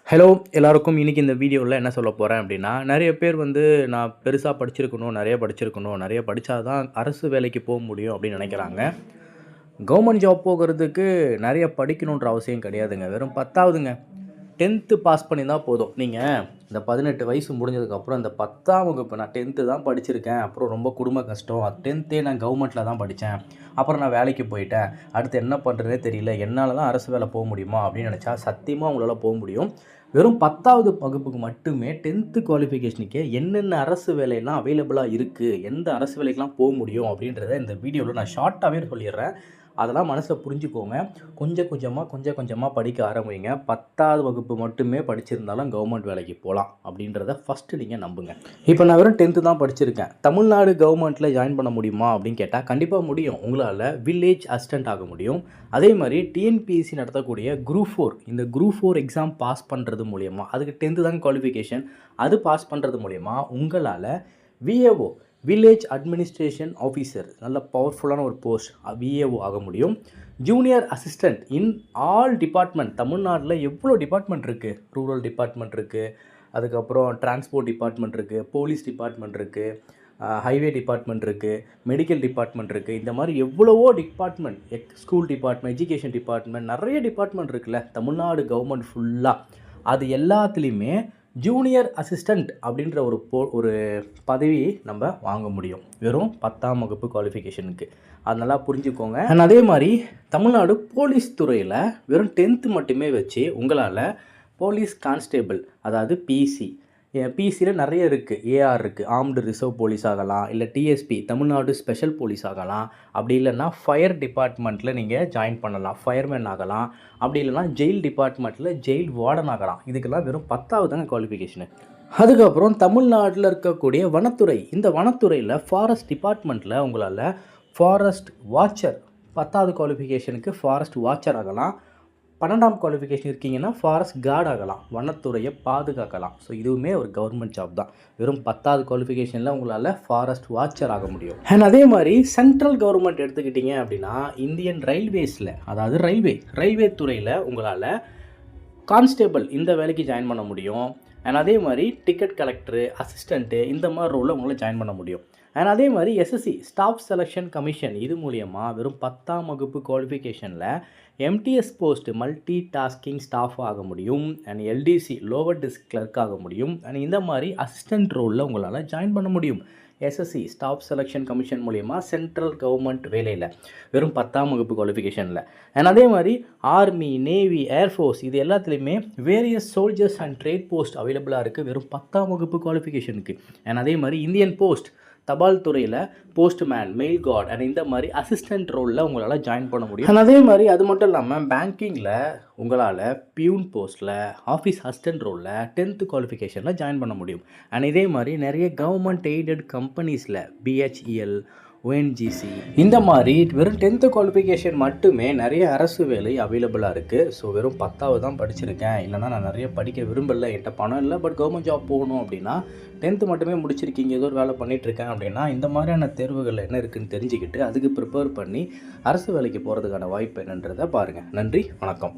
Hello எல்லாருக்கும் இன்றைக்கி இந்த வீடியோவில் என்ன சொல்ல போகிறேன் அப்படின்னா, நிறைய பேர் நான் பெருசாக படிச்சிருக்கணும், நிறைய படித்தா தான் அரசு வேலைக்கு போக முடியும் அப்படின்னு நினைக்கிறாங்க. கவர்மெண்ட் ஜாப் போகிறதுக்கு நிறைய படிக்கணுன்ற அவசியம் கிடையாதுங்க. வெறும் 10வதுங்க 10th பாஸ் பண்ணியிருந்தா போதும். நீங்கள் இந்த 18 வயசு முடிஞ்சதுக்கப்புறம் இந்த 10ஆம் வகுப்பு நான் 10th தான் படிச்சிருக்கேன். அப்புறம் ரொம்ப குடும்ப கஷ்டம். 10த்தே நான் கவர்மெண்ட்டில் தான் படித்தேன். அப்புறம் நான் வேலைக்கு போயிட்டேன். அடுத்து என்ன பண்ணுறதுனே தெரியல. என்னால் தான் அரசு வேலை போக முடியுமா அப்படின்னு நினச்சா சத்தியமாக உங்களால் போக முடியும். வெறும் 10வது வகுப்புக்கு மட்டுமே 10th குவாலிஃபிகேஷனுக்கே என்னென்ன அரசு வேலையெல்லாம் அவைலபிளாக இருக்குது, எந்த அரசு வேலைக்கெலாம் போக முடியும் அப்படின்றத இந்த வீடியோவில் நான் ஷார்ட்டாகவே சொல்லிடுறேன். அதெல்லாம் மனசில் புரிஞ்சுக்கோங்க. கொஞ்சம் கொஞ்சமாக படிக்க ஆரம்பிங்க. 10வது வகுப்பு மட்டுமே படிச்சிருந்தாலும் கவர்மெண்ட் வேலைக்கு போகலாம் அப்படின்றத ஃபஸ்ட்டு நீங்கள் நம்புங்க. இப்போ நான் வெறும் 10th தான் படிச்சிருக்கேன். தமிழ்நாடு கவர்மெண்ட்டில் ஜாயின் பண்ண முடியுமா அப்படின்னு கேட்டால் கண்டிப்பாக முடியும். உங்களால் வில்லேஜ் அசிஸ்டண்ட் ஆக முடியும். அதே மாதிரி டிஎன்பிஎஸ்சி நடத்தக்கூடிய குரூப் 4 இந்த குரூப் 4 எக்ஸாம் பாஸ் பண்ணுறது மூலயமா, அதுக்கு 10th தான் குவாலிஃபிகேஷன், அது பாஸ் பண்ணுறது மூலயமா உங்களால் விஏஓ வில்லேஜ் அட்மினிஸ்ட்ரேஷன் ஆஃபீஸர், நல்ல பவர்ஃபுல்லான ஒரு போஸ்ட், விஏஓ ஆக முடியும். Junior assistant in all department. தமிழ்நாட்டில் எவ்வளோ டிபார்ட்மெண்ட் இருக்குது. ரூரல் டிபார்ட்மெண்ட் இருக்குது, அதுக்கப்புறம் டிரான்ஸ்போர்ட் டிபார்ட்மெண்ட் இருக்குது, போலீஸ் டிபார்ட்மெண்ட் இருக்குது, ஹைவே டிபார்ட்மெண்ட் இருக்குது, மெடிக்கல் டிபார்ட்மெண்ட் இருக்குது. இந்த மாதிரி எவ்வளவோ department, school department, education department, நிறைய டிபார்ட்மெண்ட் இருக்குல்ல தமிழ்நாடு கவர்மெண்ட் ஃபுல்லாக. அது எல்லாத்துலேயுமே ஜூனியர் அசிஸ்டண்ட் அப்படின்ற ஒரு பதவி நம்ம வாங்க முடியும் வெறும் 10ஆம் வகுப்பு குவாலிஃபிகேஷனுக்கு. அது நல்லா புரிஞ்சுக்கோங்க. அண்ட் அதே மாதிரி தமிழ்நாடு போலீஸ் துறையில் வெறும் 10th மட்டுமே வச்சு உங்களால் போலீஸ் கான்ஸ்டேபிள், அதாவது பிசியில் நிறைய இருக்குது. ஏஆர் இருக்குது, ஆர்ம்டு ரிசர்வ் போலீஸ் ஆகலாம், இல்லை டிஎஸ்பி தமிழ்நாடு ஸ்பெஷல் போலீஸ் ஆகலாம். அப்படி இல்லைன்னா ஃபயர் டிபார்ட்மெண்ட்டில் நீங்கள் ஜாயின் பண்ணலாம், ஃபயர்மேன் ஆகலாம். அப்படி இல்லைனா ஜெயில் டிபார்ட்மெண்ட்டில் ஜெயில் வார்டன் ஆகலாம். இதுக்கெல்லாம் வெறும் 10வது தாங்க குவாலிஃபிகேஷனு. அதுக்கப்புறம் தமிழ்நாட்டில் இருக்கக்கூடிய வனத்துறை, இந்த வனத்துறையில் ஃபாரஸ்ட் டிபார்ட்மெண்ட்டில் உங்களால் ஃபாரஸ்ட் வாட்சர், 10வது குவாலிஃபிகேஷனுக்கு ஃபாரஸ்ட் வாட்சர் ஆகலாம். 12ஆம் குவாலிஃபிகேஷன் இருக்கீங்கன்னா ஃபாரஸ்ட் கார்டு ஆகலாம், வனத்துறையை பாதுகாக்கலாம். ஸோ இதுவுமே ஒரு கவர்மெண்ட் ஜாப் தான். வெறும் 10வது குவாலிஃபிகேஷனில் உங்களால் ஃபாரஸ்ட் வாட்சர் ஆக முடியும். அண்ட் அதே மாதிரி சென்ட்ரல் கவர்மெண்ட் எடுத்துக்கிட்டிங்க அப்படின்னா இந்தியன் ரயில்வேஸில், அதாவது ரயில்வே துறையில் உங்களால் கான்ஸ்டேபிள் இந்த வேலைக்கு ஜாயின் பண்ண முடியும். அண்ட் அதே மாதிரி டிக்கெட் கலெக்டரு, அசிஸ்டண்ட்டு, இந்த மாதிரி ரோலில் உங்களால் ஜாயின் பண்ண முடியும். அண்ட் அதே மாதிரி எஸ்எஸ்சி ஸ்டாஃப் செலெக்ஷன் கமிஷன், இது மூலியமாக வெறும் 10ஆம் வகுப்பு குவாலிஃபிகேஷனில் MTS post, multi tasking staff ஆக முடியும். And LDC lower desk clerk ஆக முடியும். அண்ட் இந்த மாதிரி அசிஸ்டன்ட் ரோலில் உங்களால் ஜாயின் பண்ண முடியும் எஸ்எஸ்சி ஸ்டாஃப் செலெக்ஷன் கமிஷன் மூலிமா சென்ட்ரல் கவர்மெண்ட் வேலையில் வெறும் 10ஆம் வகுப்பு குவாலிஃபிகேஷனில். அண்ட் அதே மாதிரி ஆர்மி, நேவி, ஏர்ஃபோர்ஸ், இது எல்லாத்துலேயுமே various soldiers and trade post அவைலபிளாக இருக்குது வெறும் 10ஆம் வகுப்பு குவாலிஃபிகேஷனுக்கு. அண்ட் அதே மாதிரி இந்தியன் போஸ்ட், தபால் துறையில் போஸ்ட்மேன், மெயில் கார்டு அண்ட் இந்த மாதிரி அசிஸ்டன்ட் ரோலில் உங்களால் ஜாயின் பண்ண முடியும். அண்ட் அதே மாதிரி அது மட்டும் இல்லாமல் பேங்கிங்கில் உங்களால் பியூன் போஸ்ட்டில், ஆஃபீஸ் அசிஸ்டன்ட் ரோலில் 10th குவாலிஃபிகேஷனில் ஜாயின் பண்ண முடியும். அண்ட் இதே மாதிரி நிறைய கவர்மெண்ட் எய்டட் கம்பெனிஸில் பிஹெச்இஎல், ஓஎன்ஜிசி, இந்த மாதிரி வெறும் 10th குவாலிஃபிகேஷன் மட்டுமே நிறைய அரசு வேலை அவைலபிளாக இருக்குது. ஸோ வெறும் 10வது தான் படிச்சிருக்கேன், இல்லைனா நான் நிறைய படிக்க விரும்பலை, என்கிட்ட பணம் இல்லை, பட் கவர்மெண்ட் ஜாப் போகணும் அப்படின்னா 10th மட்டுமே முடிச்சிருக்கீங்க, ஏதோ ஒரு வேலை பண்ணிகிட்ருக்கேன் அப்படின்னா இந்த மாதிரியான தேர்வுகள் என்ன இருக்குதுன்னு தெரிஞ்சுக்கிட்டு அதுக்கு ப்ரிப்பேர் பண்ணி அரசு வேலைக்கு போகிறதுக்கான வாய்ப்பு என்னன்றதை பாருங்கள். நன்றி, வணக்கம்.